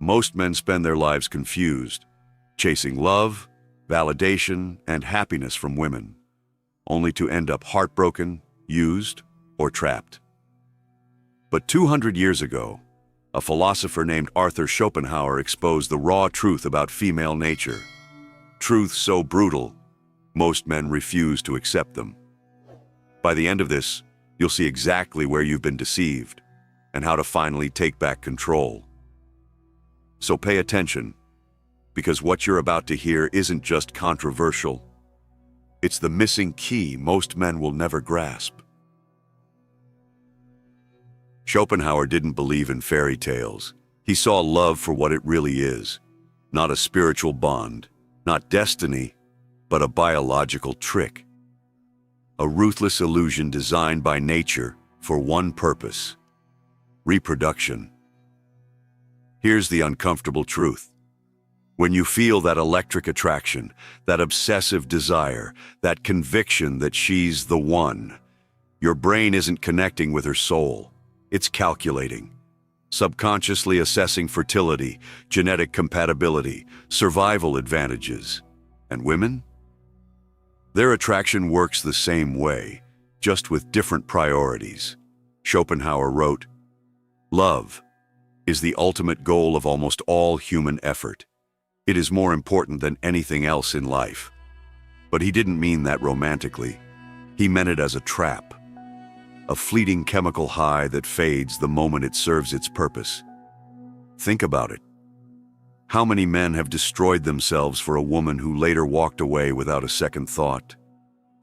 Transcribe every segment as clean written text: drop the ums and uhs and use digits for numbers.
most men spend their lives confused, chasing love, validation, and happiness from women, only to end up heartbroken, used, or trapped. But 200 years ago, a philosopher named Arthur Schopenhauer exposed the raw truth about female nature. Truth so brutal, most men refuse to accept them. By the end of this, you'll see exactly where you've been deceived and how to finally take back control. So pay attention, because what you're about to hear isn't just controversial. It's the missing key most men will never grasp. Schopenhauer didn't believe in fairy tales. He saw love for what it really is, not a spiritual bond, not destiny, but a biological trick. A ruthless illusion designed by nature for one purpose: reproduction. Here's the uncomfortable truth. When you feel that electric attraction, that obsessive desire, that conviction that she's the one, your brain isn't connecting with her soul. It's calculating, subconsciously assessing fertility, genetic compatibility, survival advantages. And women? Their attraction works the same way, just with different priorities. Schopenhauer wrote, "Love is the ultimate goal of almost all human effort. It is more important than anything else in life." But he didn't mean that romantically. He meant it as a trap, a fleeting chemical high that fades the moment it serves its purpose. Think about it. How many men have destroyed themselves for a woman who later walked away without a second thought?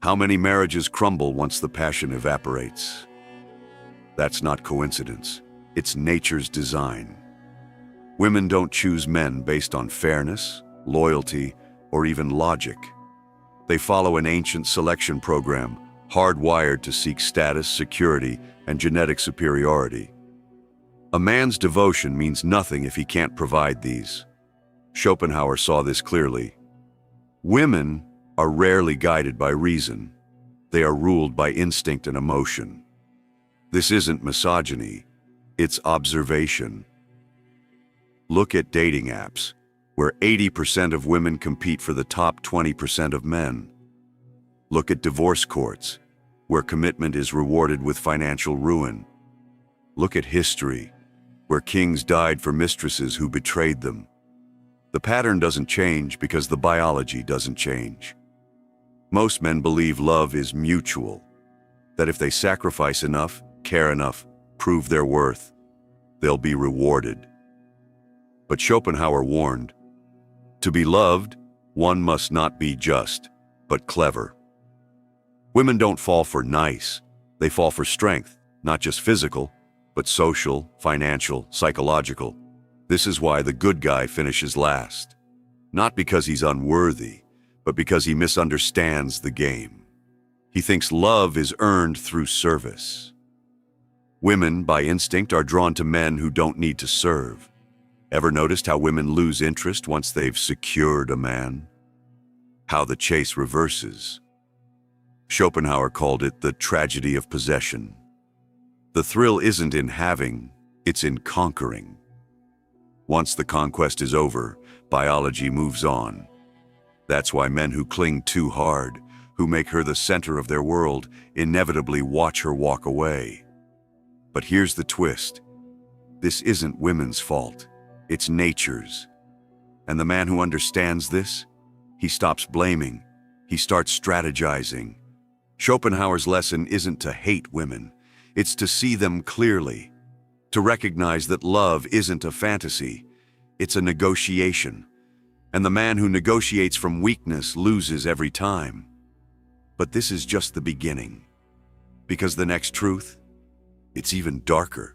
How many marriages crumble once the passion evaporates? That's not coincidence. It's nature's design. Women don't choose men based on fairness, loyalty, or even logic. They follow an ancient selection program, hardwired to seek status, security, and genetic superiority. A man's devotion means nothing if he can't provide these. Schopenhauer saw this clearly. Women are rarely guided by reason. They are ruled by instinct and emotion. This isn't misogyny, it's observation. Look at dating apps, where 80% of women compete for the top 20% of men. Look at divorce courts, where commitment is rewarded with financial ruin. Look at history, where kings died for mistresses who betrayed them. The pattern doesn't change because the biology doesn't change. Most men believe love is mutual, that if they sacrifice enough, care enough, prove their worth, they'll be rewarded. But Schopenhauer warned, to be loved, one must not be just, but clever. Women don't fall for nice, they fall for strength, not just physical, but social, financial, psychological. This is why the good guy finishes last. Not because he's unworthy, but because he misunderstands the game. He thinks love is earned through service. Women, by instinct, are drawn to men who don't need to serve. Ever noticed how women lose interest once they've secured a man? How the chase reverses. Schopenhauer called it the tragedy of possession. The thrill isn't in having, it's in conquering. Once the conquest is over, biology moves on. That's why men who cling too hard, who make her the center of their world, inevitably watch her walk away. But here's the twist. This isn't women's fault. It's nature's. And the man who understands this, he stops blaming. He starts strategizing. Schopenhauer's lesson isn't to hate women. It's to see them clearly. To recognize that love isn't a fantasy. It's a negotiation. And the man who negotiates from weakness loses every time. But this is just the beginning. Because the next truth, it's even darker.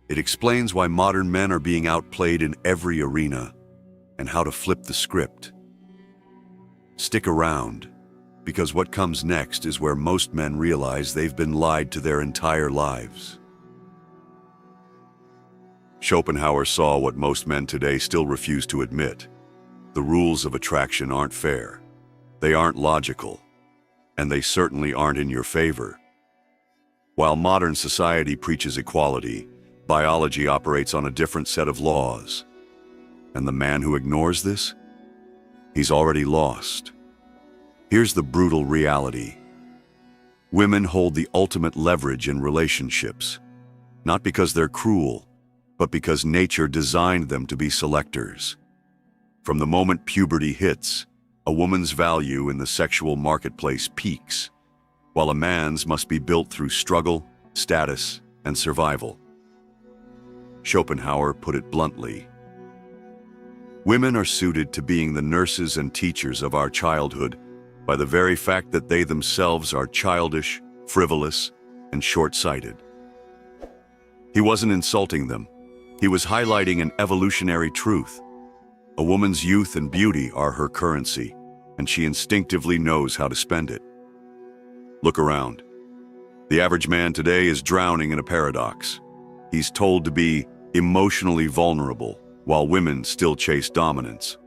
It explains why modern men are being outplayed in every arena and how to flip the script. Stick around, because what comes next is where most men realize they've been lied to their entire lives. Schopenhauer saw what most men today still refuse to admit. The rules of attraction aren't fair. They aren't logical, and they certainly aren't in your favor. While modern society preaches equality, Biology operates on a different set of laws. And the man who ignores this? He's already lost. Here's the brutal reality. Women hold the ultimate leverage in relationships, not because they're cruel, but because nature designed them to be selectors. From the moment puberty hits, a woman's value in the sexual marketplace peaks, while a man's must be built through struggle, status, and survival. Schopenhauer put it bluntly. Women are suited to being the nurses and teachers of our childhood by the very fact that they themselves are childish, frivolous, and short-sighted. He wasn't insulting them. He was highlighting an evolutionary truth. A woman's youth and beauty are her currency, and she instinctively knows how to spend it. Look around. The average man today is drowning in a paradox. He's told to be emotionally vulnerable, while women still chase dominance.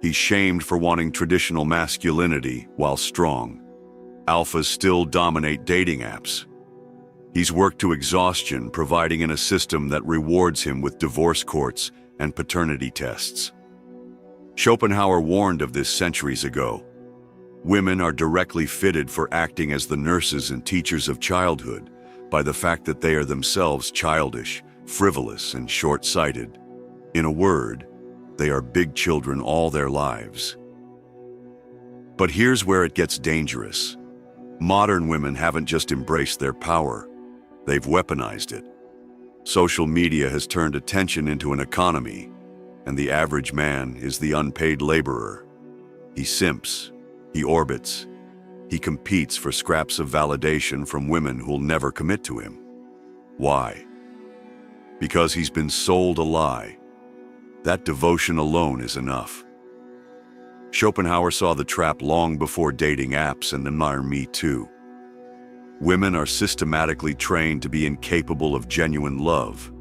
He's shamed for wanting traditional masculinity while strong. Alphas still dominate dating apps. He's worked to exhaustion, providing in a system that rewards him with divorce courts and paternity tests. Schopenhauer warned of this centuries ago. Women are directly fitted for acting as the nurses and teachers of childhood by the fact that they are themselves childish, frivolous, and short-sighted. In a word, they are big children all their lives. But here's where it gets dangerous. Modern women haven't just embraced their power, they've weaponized it. Social media has turned attention into an economy, and the average man is the unpaid laborer. He simps, he orbits, he competes for scraps of validation from women who'll never commit to him. Why? Because he's been sold a lie. That devotion alone is enough. Schopenhauer saw the trap long before dating apps and the modern Me Too. Women are systematically trained to be incapable of genuine love.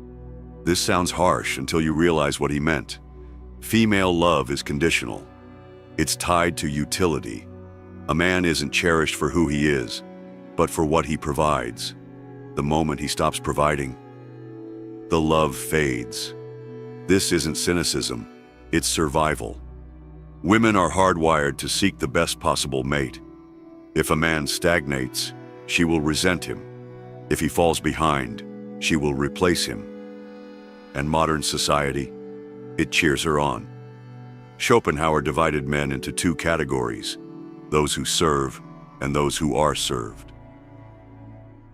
This sounds harsh until you realize what he meant. Female love is conditional. It's tied to utility. A man isn't cherished for who he is, but for what he provides. The moment he stops providing, the love fades. This isn't cynicism, it's survival. Women are hardwired to seek the best possible mate. If a man stagnates, she will resent him. If he falls behind, she will replace him. And modern society, it cheers her on. Schopenhauer divided men into two categories, those who serve and those who are served.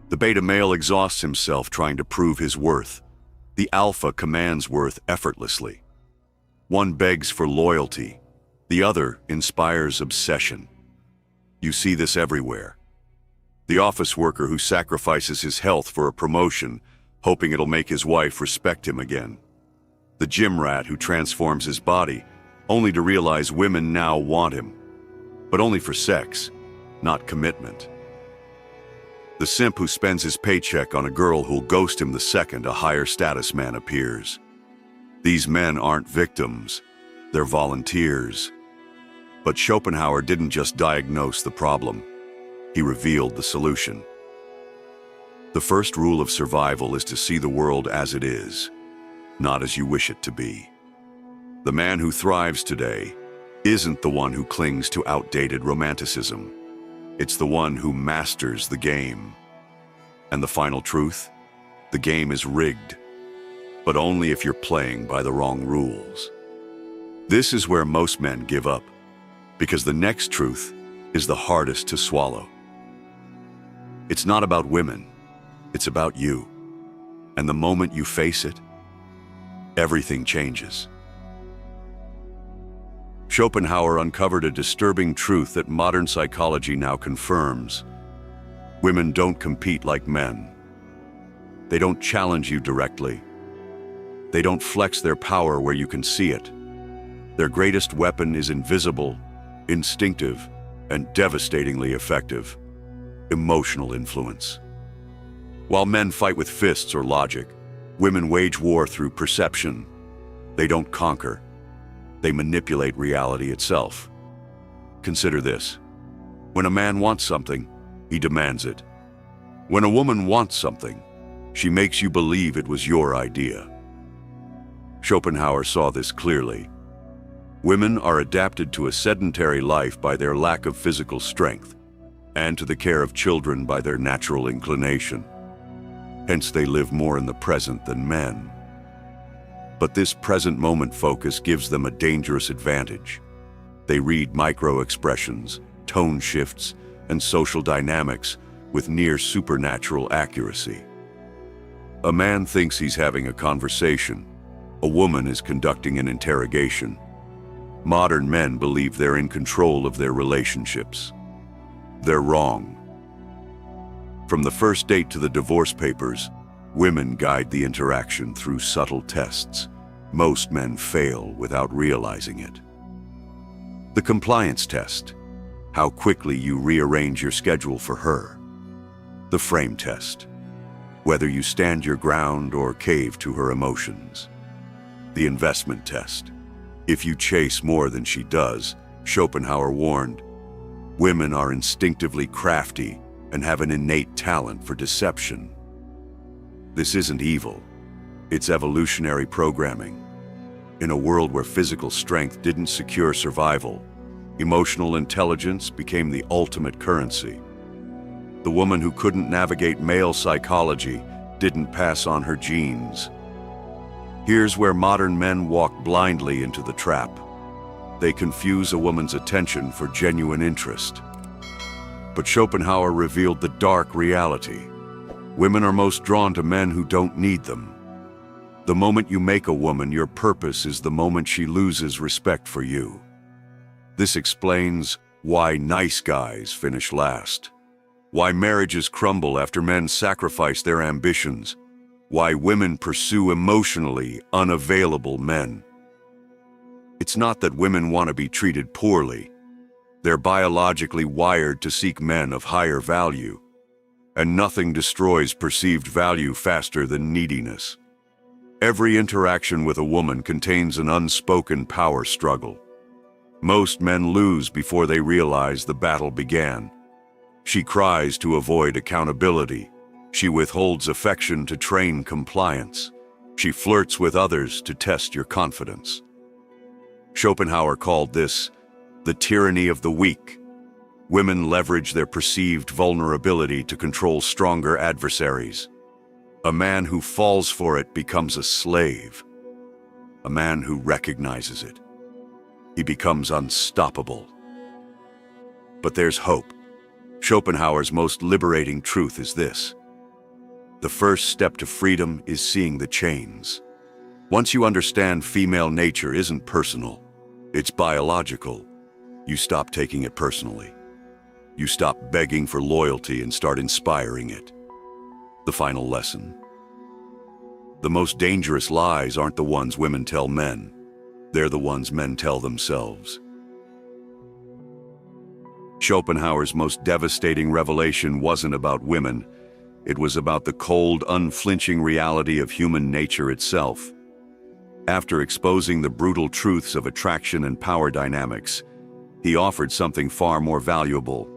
The beta male exhausts himself trying to prove his worth. The alpha commands worth effortlessly. One begs for loyalty, the other inspires obsession. You see this everywhere. The office worker who sacrifices his health for a promotion, hoping it'll make his wife respect him again. The gym rat who transforms his body, only to realize women now want him, but only for sex, not commitment. The simp who spends his paycheck on a girl who'll ghost him the second a higher status man appears. These men aren't victims, they're volunteers. But Schopenhauer didn't just diagnose the problem, he revealed the solution. The first rule of survival is to see the world as it is, not as you wish it to be. The man who thrives today isn't the one who clings to outdated romanticism. It's the one who masters the game. And the final truth? The game is rigged, but only if you're playing by the wrong rules. This is where most men give up, because the next truth is the hardest to swallow. It's not about women, it's about you. And the moment you face it, everything changes. Schopenhauer uncovered a disturbing truth that modern psychology now confirms. Women don't compete like men. They don't challenge you directly. They don't flex their power where you can see it. Their greatest weapon is invisible, instinctive, and devastatingly effective: emotional influence. While men fight with fists or logic, women wage war through perception. They don't conquer. They manipulate reality itself. Consider this. When a man wants something, he demands it. When a woman wants something, She makes you believe it was your idea. Schopenhauer saw this clearly. Women are adapted to a sedentary life by their lack of physical strength, and to the care of children by their natural inclination. Hence, they live more in the present than men. But this present moment focus gives them a dangerous advantage. They read micro-expressions, tone shifts, and social dynamics with near supernatural accuracy. A man thinks he's having a conversation. A woman is conducting an interrogation. Modern men believe they're in control of their relationships. They're wrong. From the first date to the divorce papers, women guide the interaction through subtle tests. Most men fail without realizing it. The compliance test, how quickly you rearrange your schedule for her. The frame test, whether you stand your ground or cave to her emotions. The investment test, if you chase more than she does. Schopenhauer warned, women are instinctively crafty and have an innate talent for deception. This isn't evil, it's evolutionary programming. In a world where physical strength didn't secure survival, emotional intelligence became the ultimate currency. The woman who couldn't navigate male psychology didn't pass on her genes. Here's where modern men walk blindly into the trap. They confuse a woman's attention for genuine interest. But Schopenhauer revealed the dark reality. Women are most drawn to men who don't need them. The moment you make a woman your purpose is the moment she loses respect for you. This explains why nice guys finish last, why marriages crumble after men sacrifice their ambitions, why women pursue emotionally unavailable men. It's not that women want to be treated poorly. They're biologically wired to seek men of higher value, and nothing destroys perceived value faster than neediness. Every interaction with a woman contains an unspoken power struggle. Most men lose before they realize the battle began. She cries to avoid accountability. She withholds affection to train compliance. She flirts with others to test your confidence. Schopenhauer called this the tyranny of the weak. Women leverage their perceived vulnerability to control stronger adversaries. A man who falls for it becomes a slave. A man who recognizes it, he becomes unstoppable. But there's hope. Schopenhauer's most liberating truth is this: the first step to freedom is seeing the chains. Once you understand female nature isn't personal, it's biological, you stop taking it personally. You stop begging for loyalty and start inspiring it. The final lesson: the most dangerous lies aren't the ones women tell men. They're the ones men tell themselves. Schopenhauer's most devastating revelation wasn't about women. It was about the cold, unflinching reality of human nature itself. After exposing the brutal truths of attraction and power dynamics, he offered something far more valuable: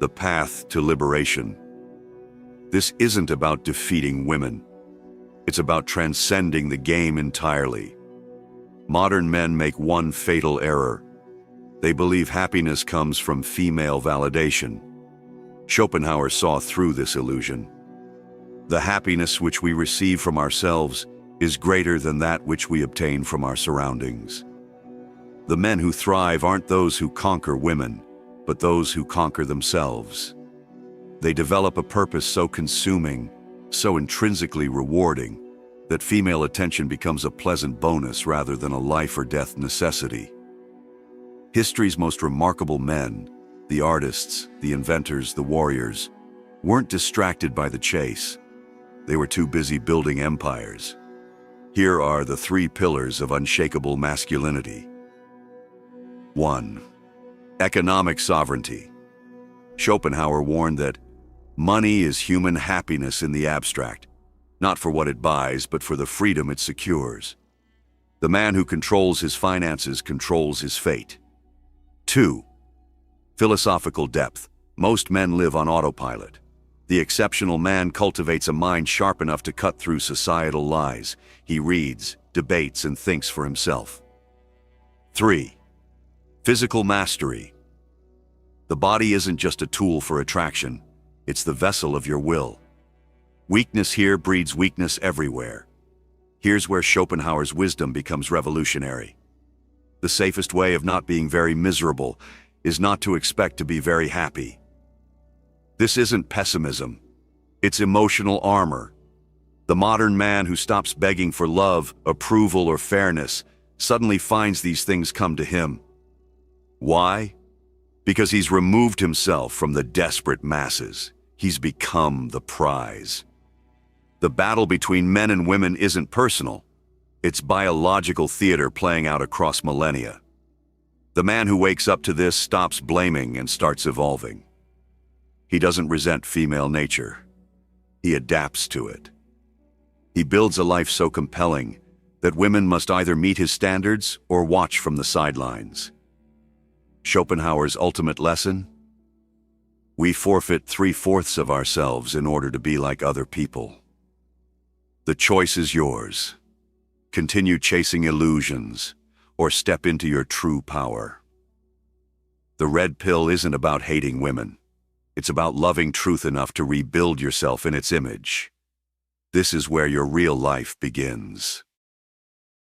the path to liberation. This isn't about defeating women. It's about transcending the game entirely. Modern men make one fatal error. They believe happiness comes from female validation. Schopenhauer saw through this illusion. The happiness which we receive from ourselves is greater than that which we obtain from our surroundings. The men who thrive aren't those who conquer women, but those who conquer themselves. They develop a purpose so consuming, so intrinsically rewarding, that female attention becomes a pleasant bonus rather than a life-or-death necessity. History's most remarkable men, the artists, the inventors, the warriors, weren't distracted by the chase. They were too busy building empires. Here are the 3 pillars of unshakable masculinity. 1. Economic sovereignty. Schopenhauer warned that money is human happiness in the abstract, not for what it buys, but for the freedom it secures. The man who controls his finances controls his fate. 2. Philosophical depth. Most men live on autopilot. The exceptional man cultivates a mind sharp enough to cut through societal lies. He reads, debates, and thinks for himself. 3. Physical mastery. The body isn't just a tool for attraction, it's the vessel of your will. Weakness here breeds weakness everywhere. Here's where Schopenhauer's wisdom becomes revolutionary. The safest way of not being very miserable is not to expect to be very happy. This isn't pessimism, it's emotional armor. The modern man who stops begging for love, approval, or fairness suddenly finds these things come to him. Why? Because he's removed himself from the desperate masses. He's become the prize. The battle between men and women isn't personal. It's biological theater playing out across millennia. The man who wakes up to this stops blaming and starts evolving. He doesn't resent female nature. He adapts to it. He builds a life so compelling that women must either meet his standards or watch from the sidelines. Schopenhauer's ultimate lesson? We forfeit 3/4 of ourselves in order to be like other people. The choice is yours. Continue chasing illusions, or step into your true power. The red pill isn't about hating women. It's about loving truth enough to rebuild yourself in its image. This is where your real life begins.